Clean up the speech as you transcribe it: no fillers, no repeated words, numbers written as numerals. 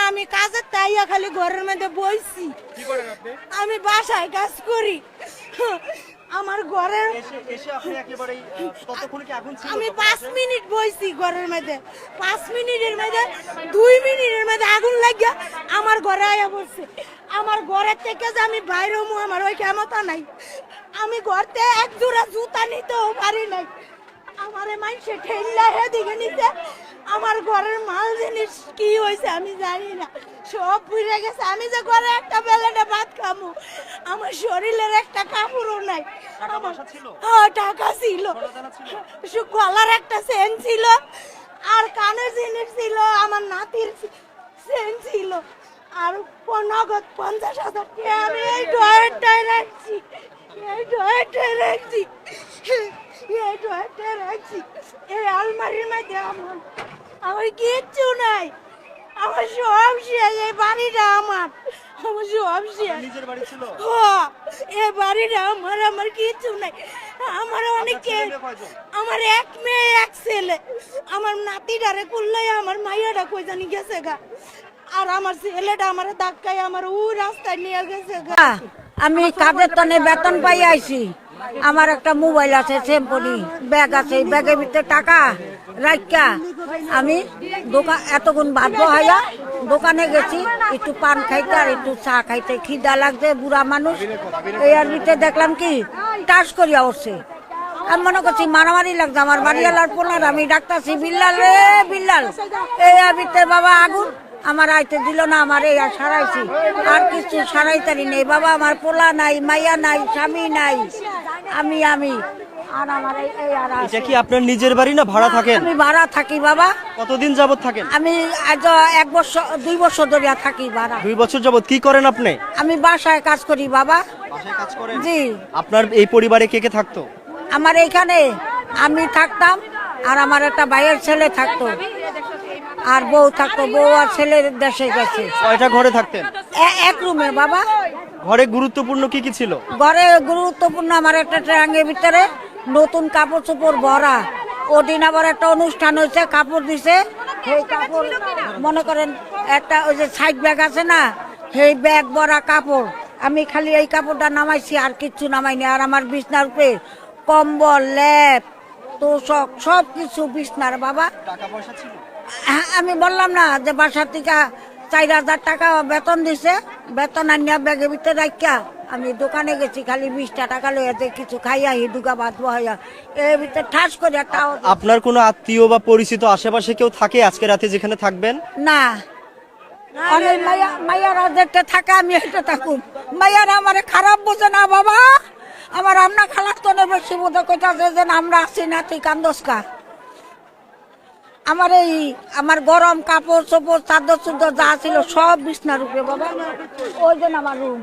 আমি কাজের তাইয়া খালি ঘরের মধ্যে বইছি। আমি বাসায় কাজ করি। আমার ঘরের আমি 5 মিনিট বইছি ঘরের মধ্যে। 5 মিনিটের মধ্যে 2 মিনিটের মধ্যে আগুন লাগিয়া আমার ঘরে আয়া পড়ছে। আমার ঘরের থেকে যে আমি বাইরে হমু আমার ওই ক্ষমতা নাই। আমি ঘরতে এক জোড়া জুতা নিতেও পারি নাই। আমারে মাইসে ঠেল্লা হেদিকে নিতে। আমার ঘরের মাল জিনিস কি হয়েছে আমি জানি না, সব পুড়ে গেছে। আমি যে ঘরে একটা বেলাটা ভাত খামু, আমার শরীরের একটা কাপড়ও নাই। হ্যাঁ, টাকা ছিল, গলার একটা চেন ছিল, আর কানের জিনিস ছিল, আমার নাতির চেন ছিল, আর নগদ 50,000 টাকা আমি এই ডয়ারটায় রাখছি। এই আলমারির মধ্যে আমার কিচ্ছু নাই। আমার সব শেষ। এই বাড়িটা আমার সব শেষ। এই বাড়িটা আমার কিচ্ছু নাই। আমার অনেকে, আমার এক মেয়ে এক ছেলে। আমার নাতিটারে করলাই আমার মাইয়াটা কই জানি গেছে গা, আর আমার ছেলেটা আমার ধাক্কায় আমার ও রাস্তায় নিয়ে গেছে গা। আমি কাজের তনে বেতন পাই আইছি। আমার একটা মোবাইল আছে, সেম্পনি ব্যাগ আছে, ব্যাগের ভিতরে টাকা রাখা আমি দোকান এতক্ষণ বাধ্য হইয়া দোকানে গেছি একটু পান খাইতে আর একটু চা খাইতে। খিদা লাগছে, বুড়া মানুষ। এর ভিতরে দেখলাম কি টাস করিয়া উঠছে। আমি মনে করছি মারামারি লাগছে। আমার বাড়িওয়ালার পোলার আমি ডাক্তারছি, বিল্লাল রে বিল্লাল। এর ভিতরে বাবা আগুন আমার আইতে দিল না। আমার এই সারাইছি, আর কিছু সারাইতারি নেই বাবা। আমার পোলা নাই, মাইয়া নাই, স্বামী নাই, আমি আর আমার এটা কি আপনার নিজের বাড়ি না ভাড়া থাকেন? আমি ভাড়া থাকি বাবা। কতদিন যাবত থাকেন? আমি আজ 1 বছর 2 বছর ধরে থাকি ভাড়া। 2 বছর যাবত কি করেন আপনি? আমি বাসায় কাজ করি বাবা। বাসায় কাজ করেন? জি। আপনার এই পরিবারে কে কে থাকতো? আমার এইখানে আমি থাকতাম, আর আমার একটা ভাইয়ের ছেলে থাকতো, আর বউ থাকতো। বউ আর ছেলে দেশে গেছে। কয়টা ঘরে থাকতেন? এক রুমে বাবা। ঘরে গুরুত্বপূর্ণ কি কি ছিল? ঘরে গুরুত্বপূর্ণ আমার একটা ট্রাঙ্গের ভিতরে নতুন কাপড় চোপড় ভরা। ওদিন আবার একটা অনুষ্ঠান হয়েছে, কাপড় দিছে। সেই কাপড় মনে করেন একটা ওই যে সাইড ব্যাগ আছে না, সেই ব্যাগ ভরা কাপড়। আমি খালি এই কাপড়টা নামাইছি, আর কিচ্ছু নামাইনি। আর আমার বিছনার উপরে কম্বল, লেপ, তোষক সব কিছু বিছনার বাবা। টাকা পয়সা ছিল? আমি বললাম না যে বাসার থেকে 4,000 টাকা বেতন দিছে। বেতন আনিয়া ব্যাগের ভিতরে রাখিয়া আমি দোকানে গেছি, খালি 20 টাকা লইয়াতে কিছু খাইয়া হিডুকা বাদ হইয়া এর ভিতরে ঠাস করে একটা। আপনার কোনো আত্মীয় বা পরিচিত আশেপাশে কেউ থাকে আজকে রাতে যেখানে থাকবেন? না, অনেক মাইয়ারা যেটা থাকে আমি এটা থাকুন। মাইয়ারা আমার খারাপ বোঝে না বাবা। আমার আমরা খালার তো বেশি বোধ কইতাছে যে আমরা আছি না, তুই কান্দোসকা। আমার গরম কাপড় চোপড় চাদর চুদর যা ছিল সব বিছনার উপরে বাবা। ওই জন্য আমার রুম।